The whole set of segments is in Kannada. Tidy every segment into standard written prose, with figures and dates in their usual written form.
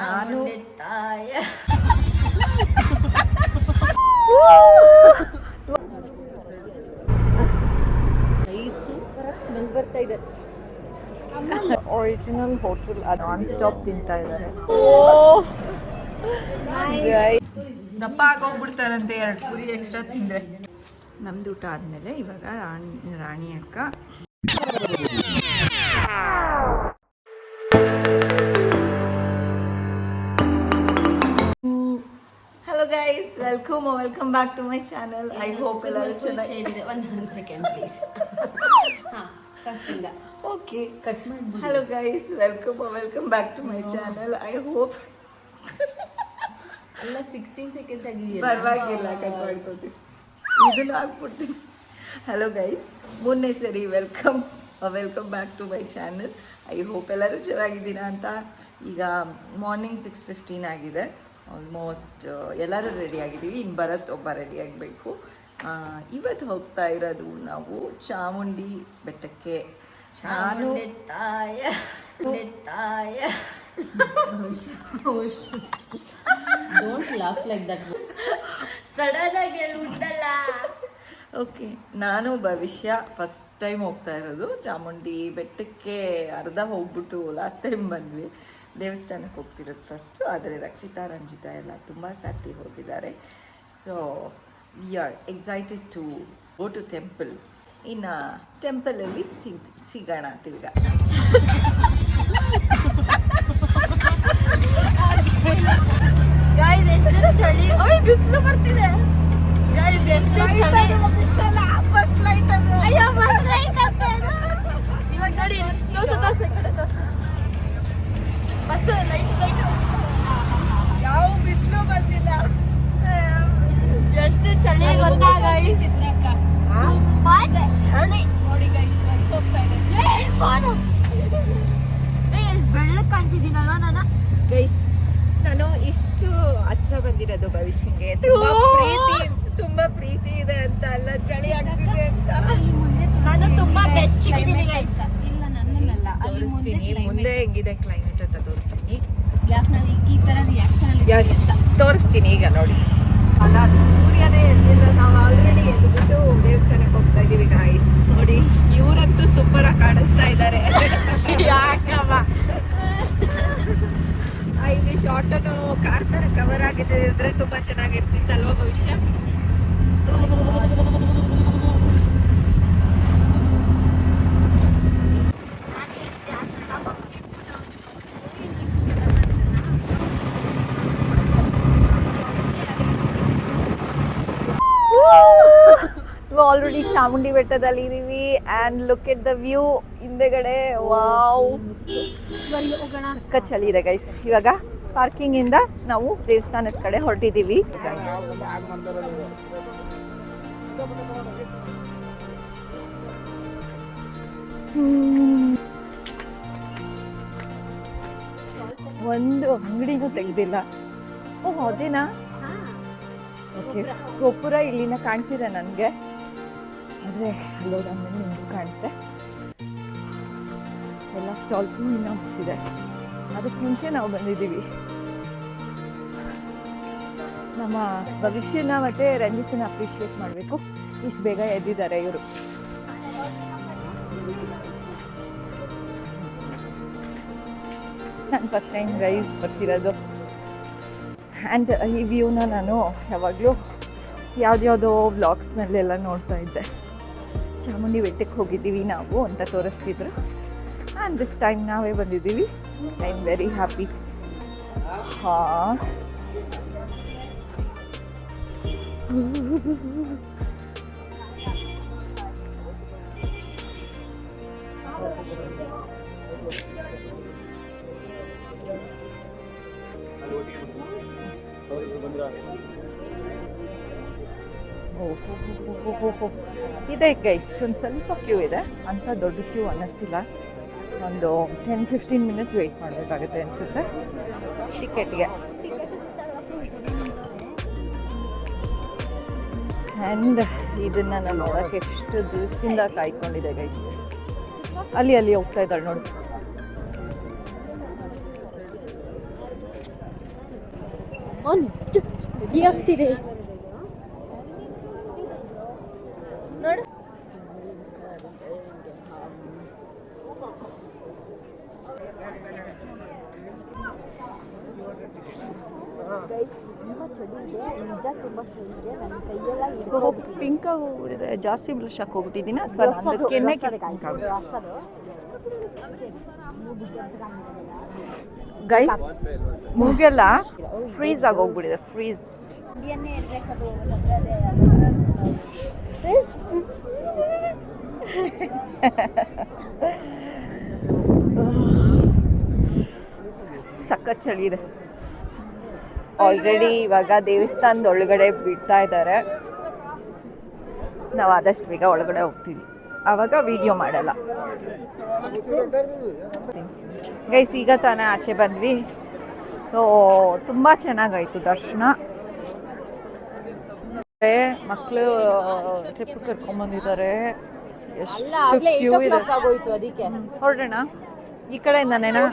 ನಾನು ಸೂಪರ್ ಸ್ಮೆಲ್ ಬರ್ತಾ ಇದೆ. ಒರಿಜಿನಲ್ ಹೋಟೆಲ್ ನಾನ್ ಸ್ಟಾಪ್ ತಿಂತಾ ಇದ್ದಾರೆ. ದಪ್ಪ ಆಗೋಗ್ಬಿಡ್ತಾರಂತೆ 2 ಪೂರಿ ಎಕ್ಸ್ಟ್ರಾ ತಿಂದ್ರೆ. ನಮ್ದು ಊಟ ಆದ್ಮೇಲೆ ಇವಾಗ ರಾಣಿ ಅಕ್ಕ hello guys, welcome back to my channel. I hope ಎಲ್ಲರೂ ಚೆನ್ನಾಗಿ. ಒಂದು ಸೆಕೆಂಡ್ ಪ್ಲೀಸ್. ಓಕೆ, ಕಟ್ ಮಾಡಿ. Hello guys, welcome back to my channel. I hope ಅಲ್ಲ 16 ಸೆಕೆಂಡ್ ಆಗಿದೆಯಲ್ಲ, ಪರವಾಗಿಲ್ಲ, ಕಟ್ ಮಾಡ್ಕೊತೀನಿ, ಇದನ್ನ ಹಾಕ್ಬಿಡ್ತೀನಿ. ಹಲೋ ಗೈಸ್, ಮೊನ್ನೆ ಸರಿ welcome back to my channel. I hope ಎಲ್ಲರೂ ಚೆನ್ನಾಗಿದ್ದೀರಾ ಅಂತ. ಈಗ ಮಾರ್ನಿಂಗ್ 6:15 ಆಗಿದೆ. ಆಲ್ಮೋಸ್ಟ್ ಎಲ್ಲರೂ ರೆಡಿ ಆಗಿದ್ದೀವಿ. ಇನ್ನು ಭರತ್ ಒಬ್ಬ ರೆಡಿ ಆಗಬೇಕು. ಇವತ್ತು ಹೋಗ್ತಾ ಇರೋದು ನಾವು ಚಾಮುಂಡಿ ಬೆಟ್ಟಕ್ಕೆ. ನಾನು don't laugh like that. Sudden ಆಗಿ ಹೇಳ್ಬಿಟ್ಟಲ್ಲ. ಓಕೆ, ನಾನು ಭವಿಷ್ಯ ಫಸ್ಟ್ ಟೈಮ್ ಹೋಗ್ತಾ ಇರೋದು ಚಾಮುಂಡಿ ಬೆಟ್ಟಕ್ಕೆ. ಅರ್ಧ ಹೋಗ್ಬಿಟ್ಟು ಲಾಸ್ಟ್ ಟೈಮ್ ಬಂದ್ವಿ. ದೇವಸ್ಥಾನಕ್ಕೆ ಹೋಗ್ತಿರೋದು ಫಸ್ಟು. ಆದರೆ ರಕ್ಷಿತಾ ರಂಜಿತಾ ಎಲ್ಲ ತುಂಬ ಸರ್ತಿ ಹೋಗಿದ್ದಾರೆ. So we are excited to go to temple. ಇನ್ನು ಟೆಂಪಲಲ್ಲಿ ಸಿಗೋಣ ತಿರ್ಗಾ. ಚಳಿ, ಬಿಸಿಲು ಬರ್ತಿದೆ. ಇವಾಗ ನೋಡಿ, ಬಸ್ ಲೈಟ್ ಯಾವ ಬಿಸಿಲು ಬಂದಿಲ್ಲ. ಎಷ್ಟು ಚಳಿ ಗೊತ್ತಾ ಗೈಸ್? ತುಂಬಾ ಚಳಿ ನೋಡಿ ಗೈಸ್. ಬಸ್ ಹೋಗ್ತಾ ಇದೆ. ಬೆಳ್ಳಕ್ಕೆ ಕಾಣ್ತಿದ್ದೀನಲ್ಲ ನಾನು ಗೈಸ್. ನಾನು ಇಷ್ಟು ಹತ್ರ ಬಂದಿರೋದು ಭವಿಷ್ಯಂಗೆ ತುಂಬಾ ಪ್ರೀತಿ ಇದೆ ಅಂತ ಅಲ್ಲ, ಚಳಿ ಆಗ್ತಿದೆ ಅಂತ. ನಾನು ತುಂಬಾ ಬೆಚ್ಚಗಿದ್ದೀನಿ ಗೈಸ್. ಇಲ್ಲ ನನ್ನಲ್ಲ, ತೋರಿಸ್ತೀನಿ ಮುಂದೆ ಹೆಂಗಿದೆ ಕ್ಲೈಮೇಟ್ ಅಂತ ತೋರಿಸ್ತೀನಿ. ಯಾಕೆ ನಾನು ಈ ತರ ರಿಯಾಕ್ಷನ್ ಅಲ್ಲಿ ತೋರಿಸ್ತೀನಿ ಈಗ ನೋಡಿ. ಅಲ್ಲ, ಸೂರ್ಯನೇ ಎದ್ದಿಲ್ಲ, ನಾವು ಆಲ್ರೆಡಿ ಎದ್ಬಿಟ್ಟು ದೇವಸ್ಥಾನಕ್ಕೆ ಹೋಗ್ತಾ ಇದೀವಿ ಗೈಸ್. ನೋಡಿ, ಇವರಂತೂ ಸೂಪರ್ ಆಗಿ ಕಾಣಿಸ್ತಾ ಇದ್ದಾರೆ. ಯಾಕಮ್ಮ ಇಲ್ಲಿ ಶಾರ್ಟನು ಕಾರ್ ತರ ಕವರ್ ಆಗಿದೆ ಇದ್ರೆ ತುಂಬಾ ಚೆನ್ನಾಗಿರ್ತಿತ್ತಲ್ವಾ ಭವಿಷ್ಯ? ಆಲ್ರೆಡಿ ಚಾಮುಂಡಿ ಬೆಟ್ಟದಲ್ಲಿ ಇದೀವಿ. And look at the view ಹಿಂದೆಗಡೆ. ವಾವ್, ಸಕ್ಕ ಚಳಿ ಇದೆ ಗೈಸ್. ಇವಾಗ ಪಾರ್ಕಿಂಗ್ ಇಂದ ನಾವು ದೇವಸ್ಥಾನದ ಕಡೆ ಹೊರಟಿದ್ದೀವಿ. ಒಂದು ಅಂಗಡಿನೂ ತೆಗ್ದಿಲ್ಲ. ಓಹ್, ಅದೇನಾ? ಓಕೆ, ಗೋಪುರ ಇಲ್ಲಿನ ಕಾಣ್ತಿದೆ ನನಗೆ. ಆದರೆ ಅಲ್ಲೋದಾದ್ಮೇಲೆ ನಿಮಗೂ ಕಾಣುತ್ತೆ. ಎಲ್ಲ ಸ್ಟಾಲ್ಸು ಇನ್ನೂ ಮುಚ್ಚಿದೆ. ಅದಕ್ಕೆ ಮುಂಚೆ ನಾವು ಬಂದಿದ್ದೀವಿ. ನಮ್ಮ ಭವಿಷ್ಯನ ಮತ್ತು ರಂಜಿತನ ಅಪ್ರಿಷಿಯೇಟ್ ಮಾಡಬೇಕು. ಇಷ್ಟು ಬೇಗ ಎದ್ದಿದ್ದಾರೆ ಇವರು. ನಾನು ಫಸ್ಟ್ ಟೈಮ್ ಗೈಸ್ ಬರ್ತಿರೋದು. ಆ್ಯಂಡ್ ಈ ವ್ಯೂನ ನಾನು ಯಾವಾಗಲೂ ಯಾವುದ್ಯಾವುದೋ ವ್ಲಾಗ್ಸ್ನಲ್ಲೆಲ್ಲ ನೋಡ್ತಾ ಇದ್ದೆ. ಚಾಮುಂಡಿ ಬೆಟ್ಟಕ್ಕೆ ಹೋಗಿದ್ದೀವಿ ನಾವು ಅಂತ ತೋರಿಸ್ತಿದ್ರು. ಆ್ಯಂಡ್ ದಿಸ್ ಟೈಮ್ ನಾವೇ ಬಂದಿದ್ದೀವಿ. I am very happy. ಹಾಂ, ಇದೆ ಗೈಸ್. ಒಂದು ಸ್ವಲ್ಪ ಕ್ಯೂ ಇದೆ, ಅಂಥ ದೊಡ್ಡ ಕ್ಯೂ ಅನ್ನಿಸ್ತಿಲ್ಲ. ಒಂದು 10-15 ಮಿನಿಟ್ಸ್ ವೆಯ್ಟ್ ಮಾಡಬೇಕಾಗುತ್ತೆ ಅನಿಸುತ್ತೆ ಟಿಕೆಟ್ಗೆ. ಆ್ಯಂಡ್ ಇದನ್ನು ನಾನು ನೋಡೋಕ್ಕೆ ಎಷ್ಟು ದಿವಸದಿಂದ ಕಾಯ್ಕೊಂಡಿದ್ದೆ ಗೈಸ್. ಅಲ್ಲಿ ಹೋಗ್ತಾ ಇದ್ದಾಳೆ ನೋಡಿ. ರೆಡಿ ಆಗ್ತಿದೆ ನೋಡು. ತುಂಬ ಚಳಿ ಇದೆ, ನಿಜ ತುಂಬ ಚಳಿ ಇದೆ. ನನ್ನ ಕೈಯೆಲ್ಲ ಪಿಂಕ್ ಆಗೋಗ್ಬಿಟ್ಟಿದೆ. ಜಾಸ್ತಿ ಬ್ಲಷ್ ಹಾಕೋಗ್ಬಿಟ್ಟಿದ್ದೀನಿ ಅಥವಾ ಅದಕ್ಕೇನೆ ಗೈಸ್ ಮೂಗೆಲ್ಲ ಫ್ರೀಸ್ ಆಗೋಗ್ಬಿಟ್ಟಿದೆ. ಫ್ರೀಸ್ ಸಖತ್ ಚಳಿ ಇದೆ. ಆಲ್ರೆಡಿ ಇವಾಗ ದೇವಸ್ಥಾನದ ಒಳಗಡೆ ಬಿಡ್ತಾ ಇದ್ದಾರೆ. ನಾವು ಆದಷ್ಟು ಬೇಗ ಒಳಗಡೆ ಹೋಗ್ತೀವಿ, ಆವಾಗ ವಿಡಿಯೋ ಮಾಡಲ್ಲ. ಗೈಸ್ ಈಗ ತಾನೇ ಆಚೆ ಬಂದ್ವಿ. ಸೊ ತುಂಬ ಚೆನ್ನಾಗಾಯಿತು ದರ್ಶನ. ಮಕ್ಕಳು ಟ್ರಿಪ್ ಕರ್ಕೊಂಡ್ಬಂದಿದ್ದಾರೆ. ಎಷ್ಟು ಕ್ಯೂ ಇದೆ. ಹೊರಡೋಣ ಈ ಕಡೆಯಿಂದನೇನಾ?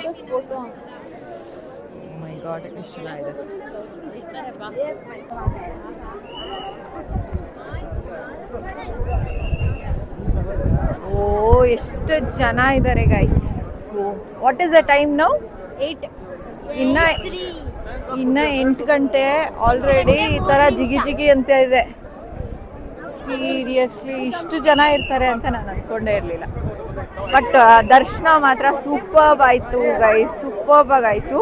ಮೈ ಗಾಡ್ ಎಷ್ಟು ಚೆನ್ನಾಗಿದೆ. ಓ ಎಷ್ಟು ಜನ ಇದ್ದಾರೆ guys. What is the time now? 8. ಇನ್ನ 8 ಗಂಟೆ ಆಲ್ರೆಡಿ ಈ ಥರ ಜಿಗಿ ಜಿಗಿ ಅಂತ ಇದೆ. ಸೀರಿಯಸ್ಲಿ ಇಷ್ಟು ಜನ ಇರ್ತಾರೆ ಅಂತ ನಾನು ಅಂದ್ಕೊಂಡೇ ಇರಲಿಲ್ಲ. ಬಟ್ ದರ್ಶನ ಮಾತ್ರ ಸೂಪರ್ಬ್ ಆಯಿತು ಗೈಸ್, ಸೂಪರ್ಬ್ ಆಗಾಯಿತು.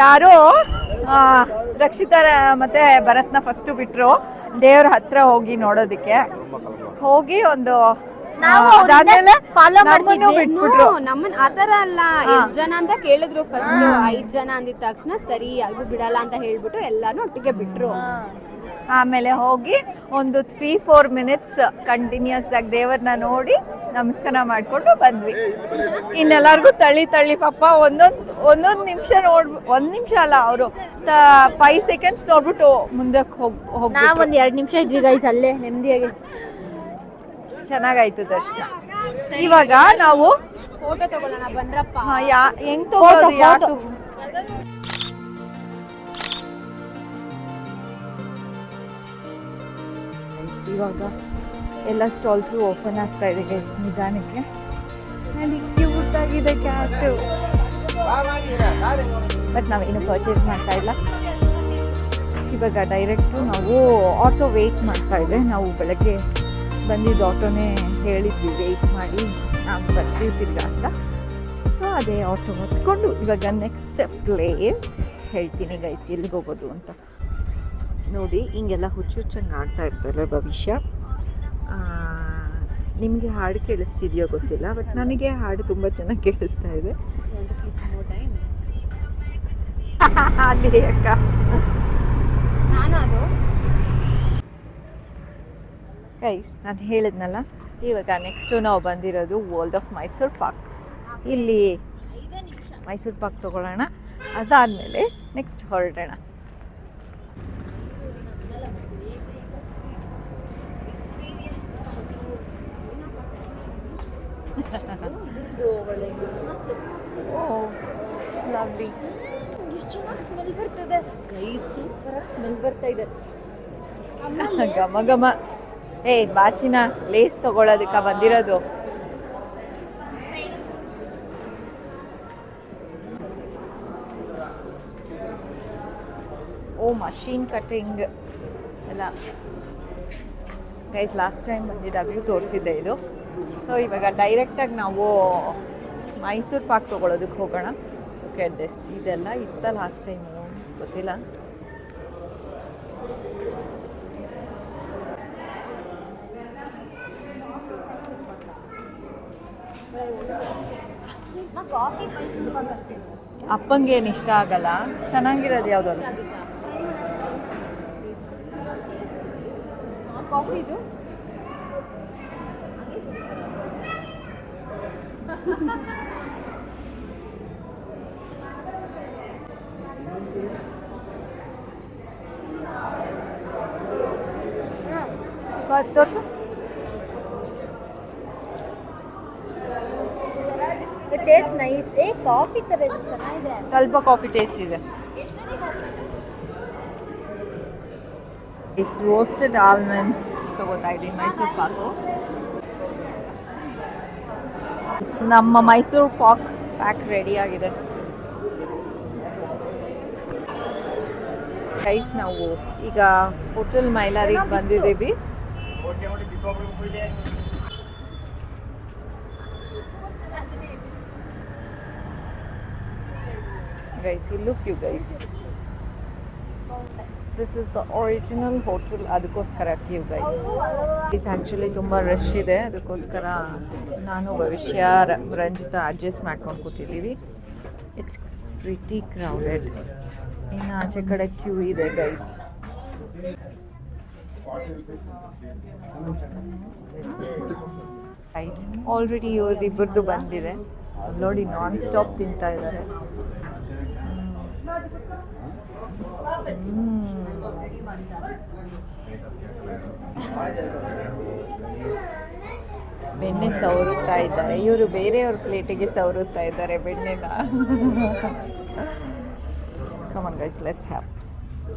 ಯಾರೋ ರಕ್ಷಿತಾ ಮತ್ತು ಭರತ್ನ ಫಸ್ಟು ಬಿಟ್ಟರು ದೇವ್ರ ಹತ್ರ ಹೋಗಿ ನೋಡೋದಕ್ಕೆ. ಹೋಗಿ ಒಂದು ಫಾಲೋ ಬಿಟ್ಬಿಟ್ರು ನಮ್ಮನ್ನ. ಆತರ ಅಲ್ಲ, ಎಷ್ಟ್ ಜನ ಅಂತ ಕೇಳಿದ್ರು. ಫಸ್ಟ್ 5 ಜನ ಅಂದಿದ ತಕ್ಷಣ ಸರಿ ಅದು ಬಿಡಲ್ಲ ಅಂತ ಹೇಳ್ಬಿಟ್ಟು ಎಲ್ಲಾನು ಒಟ್ಟಿಗೆ ಬಿಟ್ರು. ಆಮೇಲೆ ಹೋಗಿ ಒಂದು 3-4 ಮಿನಿಟ್ಸ್ ಕಂಟಿನ್ಯೂಸ್ ಆಗಿ ದೇವ್ರನ್ನ ನೋಡಿ ನಮಸ್ಕಾರ ಮಾಡಿಕೊಂಡು ಬಂದ್ವಿ. ಇನ್ನೆಲ್ಲರಿಗೂ ತಳ್ಳಿ ಪಾಪ ಒಂದೊಂದು ನಿಮಿಷ ಒಂದು ನಿಮಿಷ ಅಲ್ಲ, ಅವರು 5 ಸೆಕೆಂಡ್ಸ್ ನೋಡ್ಬಿಟ್ಟು ಮುಂದಕ್ಕೆ ಹೋಗಿ ನಾವು ಒಂದು 2 ನಿಮಿಷ ಇದ್ವಿ ಗೈಸ್ ಅಲ್ಲೇ ನೆಮ್ಮದಿಯಾಗಿ. ಚೆನ್ನಾಗಾಯ್ತು ದರ್ಶನ. ಇವಾಗ ನಾವು ಫೋಟೋ ತಗೊಳ್ಳೋಣ ಬನ್ರಪ್ಪ. ಹೆಂಗ್ ತಗೊಳ್ಳೋದು? ಯಾರು ಇವಾಗ ಎಲ್ಲ ಸ್ಟಾಲ್ಸು ಓಪನ್ ಆಗ್ತಾ ಇದೆ ಗೈಸ್ ನಿಧಾನಕ್ಕೆ. ಕ್ಯೂಟ್ ಆಗಿದೆ ಕ್ಯಾಟು. ಬಟ್ ನಾವೇನು ಪರ್ಚೇಸ್ ಮಾಡ್ತಾ ಇಲ್ಲ. ಇವಾಗ ಡೈರೆಕ್ಟು ನಾವು ಆಟೋ ವೆಯ್ಟ್ ಮಾಡ್ತಾ ಇದೆ. ನಾವು ಬೆಳಗ್ಗೆ ಬಂದಿದ್ದು ಆಟೋನೇ ಹೇಳಿದ್ವಿ ವೆಯ್ಟ್ ಮಾಡಿ ನಾವು ಬರ್ತಿರ್ತಿಲ್ಲ ಅಂತ. ಸೊ ಅದೇ ಆಟೋ ಹೊತ್ಕೊಂಡು ಇವಾಗ ನೆಕ್ಸ್ಟ್ ಪ್ಲೇಸ್ ಹೇಳ್ತೀನಿ ಗೈಸ್ ಎಲ್ಲಿಗೆ ಹೋಗೋದು ಅಂತ. ನೋಡಿ ಹಿಂಗೆಲ್ಲ ಹುಚ್ಚಂಗೆ ಆಡ್ತಾ ಇರ್ತಾರೆ ಭವಿಷ್ಯ. ನಿಮಗೆ ಹಾಡು ಕೇಳಿಸ್ತಿದೆಯೋ ಗೊತ್ತಿಲ್ಲ, ಬಟ್ ನನಗೆ ಹಾಡು ತುಂಬ ಚೆನ್ನಾಗಿ ಕೇಳಿಸ್ತಾ ಇದೆ. ಅಲ್ಲಿ ಅಕ್ಕ ಗೈಸ್ ನಾನು ಹೇಳಿದ್ನಲ್ಲ, ಇವಾಗ ನೆಕ್ಸ್ಟು ನಾವು ಬಂದಿರೋದು ವರ್ಲ್ಡ್ ಆಫ್ ಮೈಸೂರು ಪಾರ್ಕ್. ಇಲ್ಲಿ ಮೈಸೂರು ಪಾರ್ಕ್ ತೊಗೊಳ್ಳೋಣ, ಅದಾದಮೇಲೆ ನೆಕ್ಸ್ಟ್ ಹೊರಡೋಣ. ಲವ್ಲಿ. ಎಷ್ಟು ಚೆನ್ನಾಗಿ ಸ್ಮೆಲ್ ಬರ್ತದೆ ಗೈಸ್, ಸೂಪರಾಗಿ ಸ್ಮೆಲ್ ಬರ್ತಾ ಇದೆ. ಘಮ ಘಮ. ಬಾಚಿನ ಲೇಸ್ ತಗೊಳ್ಳೋದಕ್ಕೆ ಬಂದಿರೋದು. ಓ ಮಷೀನ್ ಕಟಿಂಗ್ ಎಲ್ಲ ಗೈಸ್ ಲಾಸ್ಟ್ ಟೈಮ್ ಬಂದಿದ್ದಾಗಲೂ ತೋರಿಸಿದ್ದೆ ಇದು. ಸೊ ಇವಾಗ ಡೈರೆಕ್ಟಾಗಿ ನಾವು ಮೈಸೂರು ಪಾರ್ಕ್ ತೊಗೊಳೋದಕ್ಕೆ ಹೋಗೋಣ. ಓಕೆ ಡೆಸ್ ಇದೆಲ್ಲ ಇತ್ತ ಲಾಸ್ಟ್ ಟೈಮು ಗೊತ್ತಿಲ್ಲ. ಅಪ್ಪಂಗೆ ಏನು ಇಷ್ಟ ಆಗಲ್ಲ. ಚೆನ್ನಾಗಿರೋದು ಯಾವುದಾದ್ರು ಕಾಫಿದು ತೋರಿಸು. Taste nice. ಕಾಫಿ ತರ ಚೆನ್ನಾಗಿದೆ. ಸ್ವಲ್ಪ ಕಾಫಿ ಟೇಸ್ಟ್ ಇದೆ. ಇಸ್ ರೋಸ್ಟೆಡ್ ಆಲ್ಮಂಡ್ಸ್ ತಗೋತಾ ಇದ್ದೀನಿ, ಮೈಸೂರು ಪಾಕು. ನಮ್ಮ ಮೈಸೂರು ಪಾಕ್ ಪ್ಯಾಕ್ ರೆಡಿ ಆಗಿದೆ ಗೈಸ್. ನಾವು ಈಗ ಹೋಟೆಲ್ ಮೈಲಾರಿಗೆ ಬಂದಿದ್ದೀವಿ. ಗೈಸ್ ಇಲ್ಲೂ queue guys. This is the original hotel, ಅದಕ್ಕೋಸ್ಕರ ಕ್ಯೂ ಗೈಸ್. ಇಸ್ ಆ್ಯಕ್ಚುಲಿ ತುಂಬ ರಶ್ ಇದೆ, ಅದಕ್ಕೋಸ್ಕರ ನಾನು ಭವಿಷ್ಯ ರಂಜಿತ ಅಡ್ಜಸ್ಟ್ ಮಾಡ್ಕೊಂಡು ಕೂತಿದ್ದೀವಿ. It's pretty crowded. ಇನ್ನು ಆಚೆ ಕಡೆ ಕ್ಯೂ ಇದೆ ಗೈಸ್. ಗೈಸ್ ಆಲ್ರೆಡಿ ಇವ್ರದ್ದು ಬಂದಿದೆ ನೋಡಿ, ನಾನ್ ಸ್ಟಾಪ್ ತಿಂತಾ ಇದ್ದಾರೆ. ಬೆಣ್ಣೆ ಸವರುತ್ತಾ ಇದ್ದಾರೆ ಇವರು, ಬೇರೆಯವ್ರ ಪ್ಲೇಟಿಗೆ ಸವರುತ್ತಾ ಇದ್ದಾರೆ ಬೆಣ್ಣೆನ. Come on guys, let's have.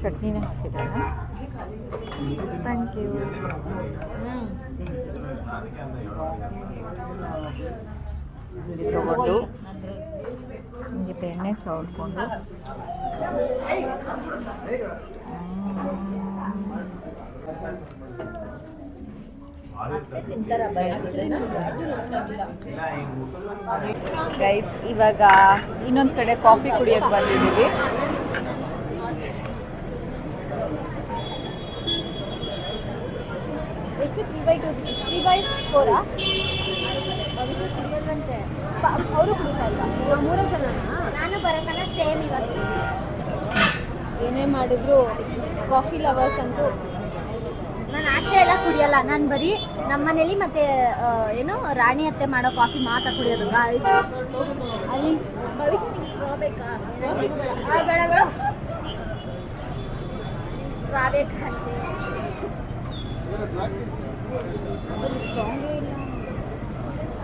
ಚಟ್ನಿನೇ ಹಾಕಿದ್ದಾನೆ. Thank you. ತಗೊಂಡು ಹಿಂಗೆ ಬೆಣ್ಣೆ ಸವರ್ಕೊಂಡು ಗೈಸ್ ಇವಾಗ ಇನ್ನೊಂದು ಕಡೆ ಕಾಫಿ ಕುಡಿಯೋಕೆ ಬಂದಿದ್ದೀವಿ. ಎಷ್ಟು 3/4 ಅವರು ಕುಡಿತಾ ಇಲ್ವಾ? ನಾವು 3 ಜನ. ನಾನು ಬರೋತನ ಸೇಮ್ ಇವತ್ತು. ಏನೇ ಮಾಡಿದ್ರು ಕಾಫಿ ಲವರ್ಸ್ ಅಂತೂ. ನಾನು ಆಚೆ ಎಲ್ಲ ಕುಡಿಯಲ್ಲ, ನಾನು ಬರೀ ನಮ್ಮನೇಲಿ ಮತ್ತೆ ಏನು ರಾಣಿ ಅತ್ತೆ ಮಾಡೋ ಕಾಫಿ ಮಾತ್ರ ಕುಡಿಯೋದು. ಅಲ್ಲಿ ಭವಿಷ್ಯ ನಿಂಗೆ ಸ್ಟ್ರಾ ಬೇಕಾ? ಬೇಡ ಬೇಡ, ಸ್ಟ್ರಾ ಬೇಕಂತೆ.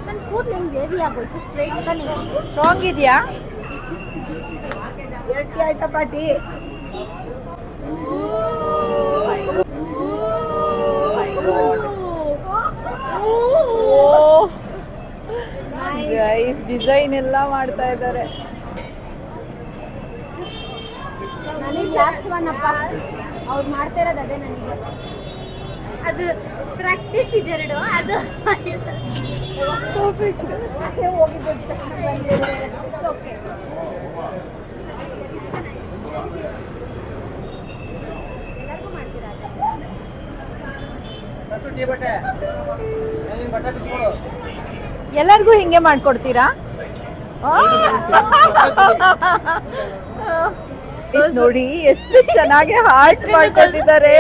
ನನ್ನ ಕೂದಲು ಹೆಂಗೆ ವೇರಿ ಆಗೋಯ್ತು, ಸ್ಟ್ರೈಟ್ ತಾನೇ. ಸ್ಟ್ರಾಂಗ್ ಇದೆಯಾ? ಗಟ್ಟಿ ಆಯ್ತಾ ಪಾಟಿ? ಗೈಸ್ ಡಿಸೈನ್ ಎಲ್ಲ ಮಾಡ್ತಾ ಇದ್ದಾರೆ. ನನಗೆ ಲಾಸ್ಟ್ ಒನ್ ಅಪ್ಪ, ಅವ್ರು ಮಾಡ್ತಾ ಇರೋದು ಅದೇ ನನಗೆ. ಅದು ಪ್ರಾಕ್ಟೀಸ್ ಇದೆರಡು, ಅದು ಅದೇ ಹೋಗಿದ್ದು ಓಕೆ. ಎಲ್ಲರಿಗೂ ಮಾಡ್ತೀರಾ? ಎಲ್ಲರಿಗೂ ಹಿಂಗೆ ಮಾಡ್ಕೊಡ್ತೀರಾ? ನೋಡಿ ಎಷ್ಟು ಚೆನ್ನಾಗಿ ಹಾರ್ಟ್ ಮಾಡ್ಕೊಟ್ಟಿದ್ದಾರೆ.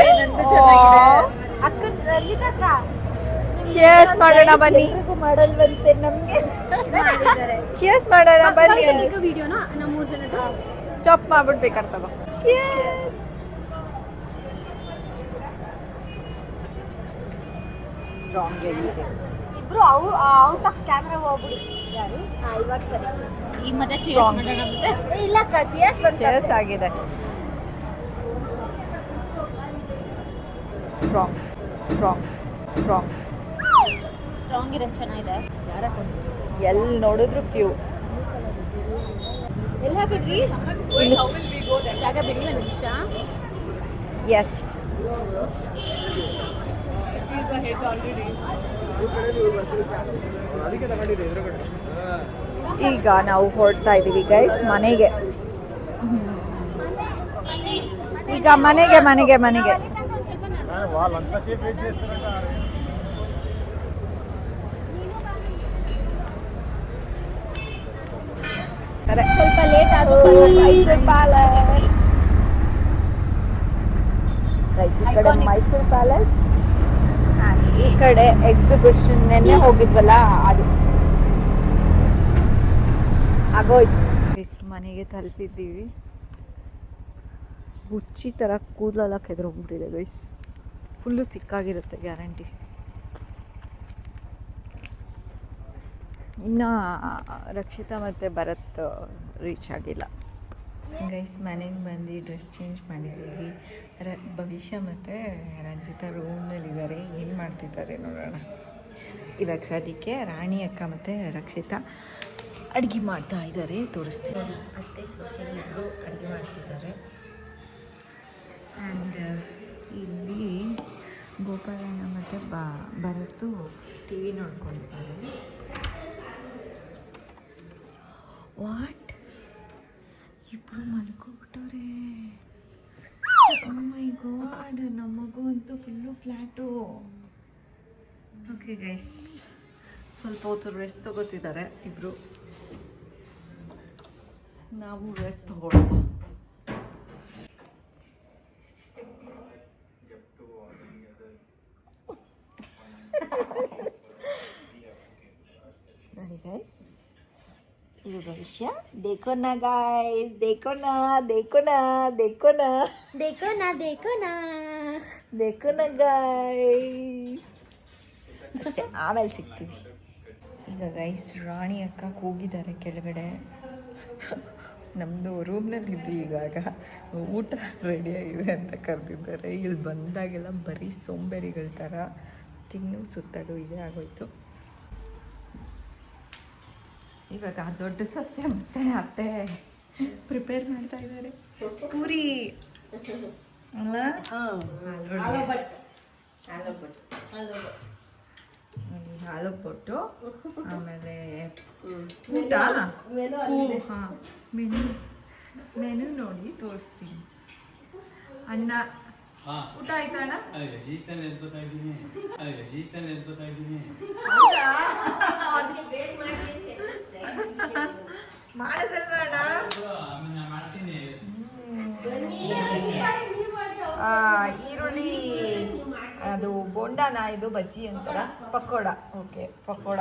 ಚೇರ್ಸ್ ಮಾಡೋಣ ಬನ್ನಿ. ಮಾಡಲ್ವಂತೆ ನಮಗೆ. ಚೇರ್ಸ್ ಮಾಡೋಣ ಬನ್ನಿ. ವಿಡಿಯೋನ ನಮ್ಮ 3 ಜನದ್ದು ಸ್ಟಾಪ್ ಮಾಡ್ಬಿಡ್ಬೇಕಂತ. ಸ್ಟ್ರಾಂಗ್ ಆಗಿದೆ. ಇಬ್ರು ಔಟ್ ಆಫ್ ಕ್ಯಾಮ್ರಾ ಹೋಗ್ಬಿಡಿ. ಯಾರು? ಇವಾಗ ಸರಿ. ಈ ಮತ್ತೆ ಇಲ್ಲ ಚೇರ್ಸ್ ಆಗಿದೆ. ಸ್ಟ್ರಾಂಗ್ ಸ್ಟ್ರಾಂಗ್ ಸ್ಟ್ರಾಂಗ್ ಸ್ಟ್ರಾಂಗ್ ಇದೆ, ಚೆನ್ನಾಗಿದೆ. ಎಲ್ಲಿ ನೋಡಿದ್ರು ಕ್ಯೂ. ಎಲ್ಲಿ ಹಾಕಿದ್ರಿ? ಜಾಗ ಬಿಡಿ ಒಂದು ನಿಮಿಷ. ಎಸ್, ಈಗ ನಾವು ಹೊರಡ್ತಾ ಇದ್ದೀವಿ ಗೈಸ್ ಮನೆಗೆ. ಈಗ ಮನೆಗೆ ಮನೆಗೆ ಮನೆಗೆ ಸ್ವಲ್ಪ ಲೇಟ್ ಆದ್ರೂ ಮೈಸೂರು ಪ್ಯಾಲೇಸ್. ಈ ಕಡೆ ಮೈಸೂರು ಪ್ಯಾಲೇಸ್, ಈ ಕಡೆ ಎಕ್ಸಿಬಿಷನ್. ನೆನ್ನೆ ಹೋಗಿದ್ವಲ್ಲ ಅದು ಆಗೋಯ್ತು. ಮನೆಗೆ ತಲುಪಿದ್ದೀವಿ. ಹುಚ್ಚಿ ಥರ ಕೂದಲೆಲ್ಲ ಕೆದರೋಗ್ಬಿಟ್ಟಿದೆ ಗೈಸ್. ಫುಲ್ಲು ಸಿಕ್ಕಾಗಿರುತ್ತೆ ಗ್ಯಾರಂಟಿ. ಇನ್ನು ರಕ್ಷಿತಾ ಮತ್ತು ಭರತ್ ರೀಚ್ ಆಗಿಲ್ಲ. ಗೈಸ್ ಮನೆಗೆ ಬಂದು ಡ್ರೆಸ್ ಚೇಂಜ್ ಮಾಡಿದ್ದೀವಿ. ಭವಿಷ್ಯ ಮತ್ತು ರಂಜಿತಾ ರೂಮ್ನಲ್ಲಿದ್ದಾರೆ, ಏನು ಮಾಡ್ತಿದ್ದಾರೆ ನೋಡೋಣ. ಇವಾಗ ಸದ್ಯಕ್ಕೆ ರಾಣಿ ಅಕ್ಕ ಮತ್ತು ರಕ್ಷಿತಾ ಅಡುಗೆ ಮಾಡ್ತಾ ಇದ್ದಾರೆ, ತೋರಿಸ್ತೀನಿ. ಅತ್ತೆ ಸೊಸೆ ಇಬ್ಬರು ಅಡುಗೆ ಮಾಡ್ತಿದ್ದಾರೆ. ಆ್ಯಂಡ್ ಇಲ್ಲಿ ಗೋಪಾಲಣ್ಣ ಮತ್ತು ಭರತು ಟಿ ವಿ ನೋಡ್ಕೊಂಡಿದ್ದಾರೆ. ವಾಟ್, ಇಬ್ಬರು ಮಲ್ಕೊಬಿಟ್ಟವ್ರೆ. ಓ ಮೈ ಗಾಡ್, ನಮಗೂ ಅಂತೂ ಫುಲ್ಲು ಫ್ಲ್ಯಾಟು. ಓಕೆ ಗೈಸ್, ಸ್ವಲ್ಪ ಹೊತ್ತು ರೆಸ್ಟ್ ತಗೋತಿದ್ದಾರೆ ಇಬ್ಬರು. ನಾವು ರೆಸ್ಟ್ ತಗೊಳ್ಳೋಣ. ನೋಡಿ ಗೈಸ್, ಇದು ಭವಿಷ್ಯ. ದೇಕೋನಾ ಗೈಸ್, ದೇಕೋನಾ ದೇಕೋನಾ ದೇಕೋನಾ ದೇಕೋನಾ ದೇಕೋನಾ ದೇಕೋನಾ ಗೈಸ್. ಅಷ್ಟೇ, ಆಮೇಲೆ ಸಿಗ್ತೀವಿ. ಈಗ ಗೈಸ್ ರಾಣಿ ಅಕ್ಕ ಹೋಗಿದ್ದಾರೆ ಕೆಳಗಡೆ. ನಮ್ಮದು ರೂಮ್ನಲ್ಲಿದ್ದು ಇವಾಗ ಊಟ ರೆಡಿಯಾಗಿದೆ ಅಂತ ಕರೆದಿದ್ದಾರೆ. ಇಲ್ಲಿ ಬಂದಾಗೆಲ್ಲ ಬರೀ ಸೋಂಬೇರಿಗಳ ಥರ ತಿನ್ನು ಸುತ್ತಲು ಇದೇ ಆಗೋಯ್ತು. ಇವಾಗ ದೊಡ್ಡ ಸತ್ಯ ಮತ್ತೆ ಅತ್ತೆ ಪ್ರಿಪೇರ್ ಮಾಡ್ತಾ ಇದ್ದಾರೆ ಪೂರಿ ಅಲ್ಲ, ಹಾಲು ಕೊಟ್ಟು ಆಮೇಲೆ ಊಟ. ಹಾಂ, ಮೆನು ನೋಡಿ ತೋರಿಸ್ತೀನಿ. ಅನ್ನ ಊಟ ಆಯ್ತಾ ಅಣ್ಣ? ಮಾಡದಲ್ವ ಅಣ್ಣ? ಈರುಳ್ಳಿ ಅದು ಬೋಂಡಾನ, ಇದು ಬಜ್ಜಿ ಅಂತಾರ, ಪಕೋಡ. ಓಕೆ, ಪಕೋಡ.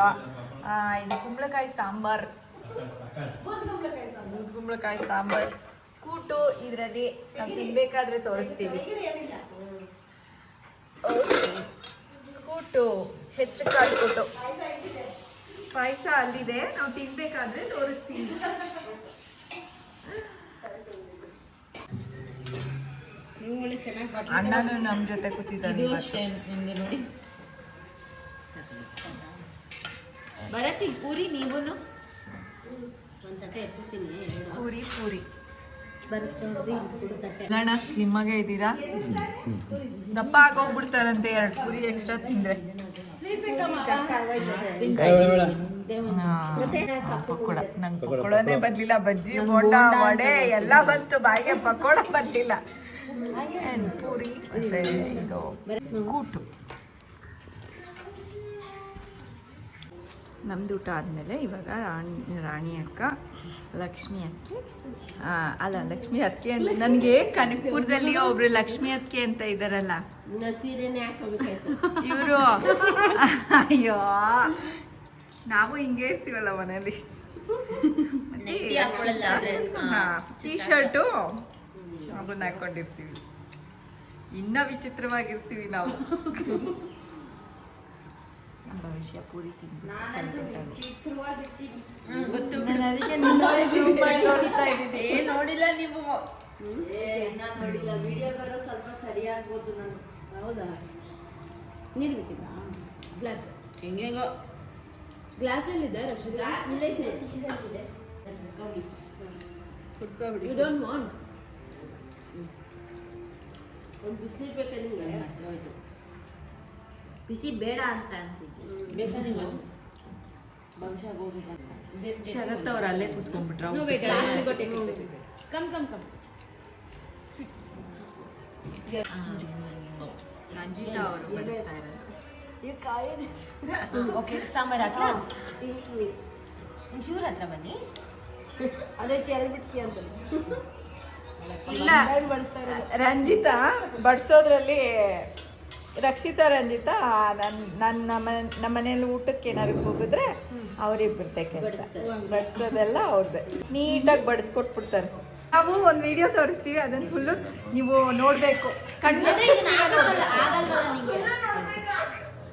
ಇದು ಕುಂಬಳಕಾಯಿ ಸಾಂಬಾರ್, ಕುಂಬಳಕಾಯಿ ಸಾಂಬಾರ್ ಕೂಟು. ಇದರಲ್ಲಿ ನಾವು ತಿನ್ಬೇಕಾದ್ರೆ ತೋರಿಸ್ತೀವಿ. ಓಕೆ, ಕೂಟು, ಹೆಸರು ಕಾಳು ಕೂಟು. ಪಾಯಸ ಅಲ್ಲಿದೆ, ನಾವು ತಿನ್ಬೇಕಾದ್ರೆ ತೋರಿಸ್ತೀವಿ. ಅಣ್ಣನು ನಮ್ಮ ಜೊತೆ ಕೂತಿದ್ದಾನೆ. ಬರತ್ತಿ ಪೂರಿ, ನೀವು ಪೂರಿ ಪೂರಿ ಬರುತ್ತೆ. ಅಣ್ಣ ಸ್ಲಿಮ್ಮಾಗೆ ಇದ್ದೀರಾ? ದಪ್ಪ ಆಗೋಗ್ಬಿಡ್ತಾರಂತೆ 2 ಪೂರಿ ಎಕ್ಸ್ಟ್ರಾ ತಿಂದ್ರೆ. ಪಕೋಡ, ನಂಗೆ ಪಕೋಡನೇ ಬರ್ಲಿಲ್ಲ. ಬಜ್ಜಿ, ಬೋಂಡ, ವಡೆ ಎಲ್ಲ ಬಂತು ಬಾಯಿಗೆ, ಪಕೋಡ ಬರ್ಲಿಲ್ಲ. ಪೂರಿ ಮತ್ತೆ ಇದು ಕೂಟು. ನಮ್ದು ಊಟ ಆದಮೇಲೆ ಇವಾಗ ರಾಣಿ ಅಕ್ಕ, ಲಕ್ಷ್ಮಿ ಅಕ್ಕಿ, ಅಲ್ಲ ಲಕ್ಷ್ಮಿ ಅಕ್ಕಿ ಅಂತ, ನನಗೆ ಕನಕಪುರದಲ್ಲಿ ಒಬ್ರು ಲಕ್ಷ್ಮಿ ಅಕ್ಕಿ ಅಂತ ಇದ್ದಾರಲ್ಲ ಇವರು. ಅಯ್ಯೋ, ನಾವು ಹಿಂಗೆ ಇರ್ತೀವಲ್ಲ ಮನೇಲಿ. ಟೀ ಶರ್ಟು ಅದನ್ನ ಹಾಕೊಂಡಿರ್ತೀವಿ, ಇನ್ನ ವಿಚಿತ್ರವಾಗಿರ್ತೀವಿ ನಾವು. ಭವಿಷ್ಯ ಪೂರಿ ತಿಂದು ನೋಡಿಲ್ಲ ನೀವು? ನೋಡಿಲ್ಲ, ವಿಡಿಯೋಗಾರು ಸ್ವಲ್ಪ ಸರಿಯಾಗ್ಬೋದು. ನಾನು ಹೌದಾ? ನೀರು ಬೇಕಿಲ್ಲ? ಗ್ಲಾಸ್ ಹೆಂಗೆಂಗೋ ಗ್ಲಾಸಲ್ಲಿದೆ. ಯು ಡೋಂಟ್ ವಾಂಟ್ ಒಂದು ಬಿಸಿನೀರು ಬೇಕಾ ನಿಮಗೆ? ಹೋಯ್ತು, ಬಿಸಿ ಬೇಡ ಅಂತ ಅಂತಿದ್ದೆ. ಬೇಕಾನಿಲ್ಲ. ಬಹುಶಃ ಶರತ್ ಅವ್ರು ಅಲ್ಲೇ ಕೂತ್ಕೊಂಡ್ಬಿಟ್ರ. Come come come. ರಂಜಿತಾ ಅವರು ಬಡಿಸ್ತಾ ಇದ್ದಾರೆ. ಓಕೆ, ಸಾಂಬಾರು ಹಾಕ್ಲ? ಒಂಚೂರು ಹತ್ರ ಬನ್ನಿ. ಅದೇ ಚೆಲ್ಬಿಡ್ತೀಯ ಅಂತ. ಇಲ್ಲ, ರಂಜಿತಾ ಬಡಿಸೋದ್ರಲ್ಲಿ ರಕ್ಷಿತಾ ರಂಜಿತಾ ನಮ್ಮ ಮನೇಲಿ ಊಟಕ್ಕೆ ಏನಾದ್ರು ಹೋಗಿದ್ರೆ ಅವರಿಬ್ಬರದೇ ಕೆಲಸ. ಬಡಿಸೋದೆಲ್ಲ ಅವ್ರದ್ದೇ. ನೀಟಾಗಿ ಬಡಿಸ್ಕೊಟ್ಬಿಡ್ತಾರೆ. ನಾವು ಒಂದು ವಿಡಿಯೋ ತೋರಿಸ್ತೀವಿ, ಅದನ್ನ ಫುಲ್ಲು ನೀವು ನೋಡಬೇಕು.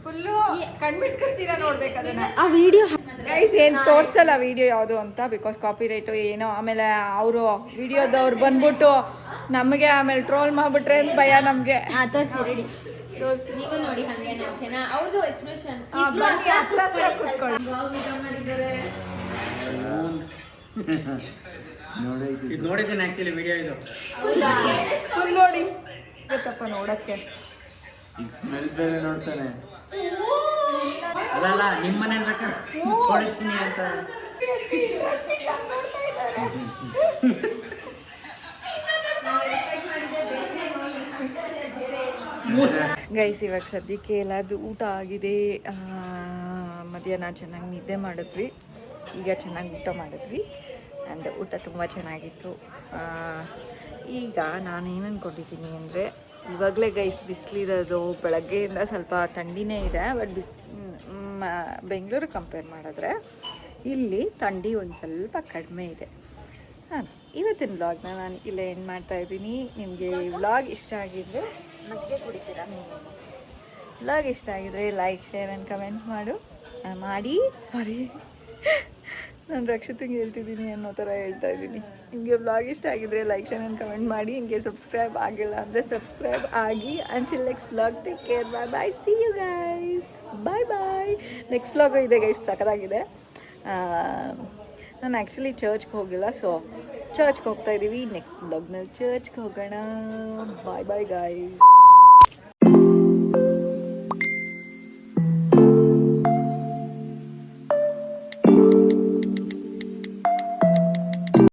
ಫುಲ್ಲು ಕಣ್ಬಿಟ್ಕಿಸ್ತೀರಾ ನೋಡ್ಬೇಕು ಅದನ್ನ. ಆ ವಿಡಿಯೋ ಗೈಸ್ ಏನು ತೋರಿಸಲ್ಲ ವಿಡಿಯೋ ಯಾವುದು ಅಂತ ಬಿಕಾಸ್ ಕಾಪಿ ರೈಟು ಏನೋ ಆಮೇಲೆ ಅವರು ವಿಡಿಯೋದವ್ರು ಬಂದ್ಬಿಟ್ಟು ನಮಗೆ ಆಮೇಲೆ ಟ್ರೋಲ್ ಮಾಡಿಬಿಟ್ರೆ ಅಂತ ಭಯ ನಮಗೆ. ತೋರಿಸಿ ರೆಡಿ. ನೀವು ನೋಡಿ ಹಂಗೇನೆ ಓಕೆನಾ? ಅವ್ರದ್ದು ಎಕ್ಸ್ಪ್ರೆಷನ್ ನೋಡಿದ್ದೀನಿ ಆಕ್ಚುಲಿ ವಿಡಿಯೋ ಇದು. ಫುಲ್ ನೋಡಿ ಗೊತ್ತಪ್ಪ ನೋಡಕ್ಕೆ. ಈಗ ಸ್ಮೆಲ್ ಬೇರೆ ನೋಡ್ತಾನೆ. ಅಲ್ಲಲ್ಲ ನಿಮ್ಮ ಮನೆ ಬೇಕಾದ್ರೆ ಹೊಡಿತೀನಿ ಅಂತ. ಗೈಸ್ ಇವಾಗ ಸದ್ಯಕ್ಕೆ ಎಲ್ಲರದು ಊಟ ಆಗಿದೆ. ಮಧ್ಯಾಹ್ನ ಚೆನ್ನಾಗಿ ನಿದ್ದೆ ಮಾಡಿದ್ವಿ, ಈಗ ಚೆನ್ನಾಗಿ ಊಟ ಮಾಡಿದ್ವಿ ಆ್ಯಂಡ್ ಊಟ ತುಂಬ ಚೆನ್ನಾಗಿತ್ತು. ಈಗ ನಾನು ಏನು ಅಂದ್ಕೊಂಡಿದ್ದೀನಿ ಅಂದರೆ ಇವಾಗಲೇ ಗೈಸ್ ಬಿಸಿಲಿರೋದು, ಬೆಳಗ್ಗೆಯಿಂದ ಸ್ವಲ್ಪ ಥಂಡಿನೇ ಇದೆ. ಬಟ್ ಬೆಂಗಳೂರು ಕಂಪೇರ್ ಮಾಡಿದ್ರೆ ಇಲ್ಲಿ ಥಂಡಿ ಒಂದು ಸ್ವಲ್ಪ ಕಡಿಮೆ ಇದೆ. ಇವತ್ತಿನ ವ್ಲಾಗ್ನ ನಾನು ಇಲ್ಲೇ ಏನು ಮಾಡ್ತಾಯಿದ್ದೀನಿ. ನಿಮಗೆ ವ್ಲಾಗ್ ಇಷ್ಟ ಆಗಿದ್ದರೆ ಮಜ್ಜಿಗೆ ಕುಡಿತೀರಾ ನೀವು? ವ್ಲಾಗ್ ಇಷ್ಟ ಆಗಿದ್ರೆ ಲೈಕ್ ಶೇರ್ ಆ್ಯಂಡ್ ಕಮೆಂಟ್ ಮಾಡಿ ನಾನು ರಕ್ಷಿತಂಗೆ ಹೇಳ್ತಿದ್ದೀನಿ ಅನ್ನೋ ಥರ ಹೇಳ್ತಾ ಇದ್ದೀನಿ. ನಿಮಗೆ ವ್ಲಾಗ್ ಇಷ್ಟ ಆಗಿದ್ರೆ ಲೈಕ್ ಶೇರ್ ಆ್ಯಂಡ್ ಕಮೆಂಟ್ ಮಾಡಿ. ನಿಮಗೆ ಸಬ್ಸ್ಕ್ರೈಬ್ ಆಗಿಲ್ಲ ಅಂದರೆ ಸಬ್ಸ್ಕ್ರೈಬ್ ಆಗಿ. Until next vlog, take care, bye bye, see you guys, bye bye. Next vlog ಇದೆ ಗೈಸ್, ಸಖತ್ತಾಗಿದೆ. ನಾನು ಆ್ಯಕ್ಚುಲಿ ಚರ್ಚ್ಗೆ ಹೋಗಿಲ್ಲ, ಸೊ ಚರ್ಚ್ಗೆ ಹೋಗ್ತಾ ಇದ್ದೀವಿ. ನೆಕ್ಸ್ಟ್ ವ್ಲಾಗ್ನಲ್ಲಿ ಚರ್ಚ್ಗೆ ಹೋಗೋಣ. ಬಾಯ್ ಬಾಯ್ ಗೈಸ್.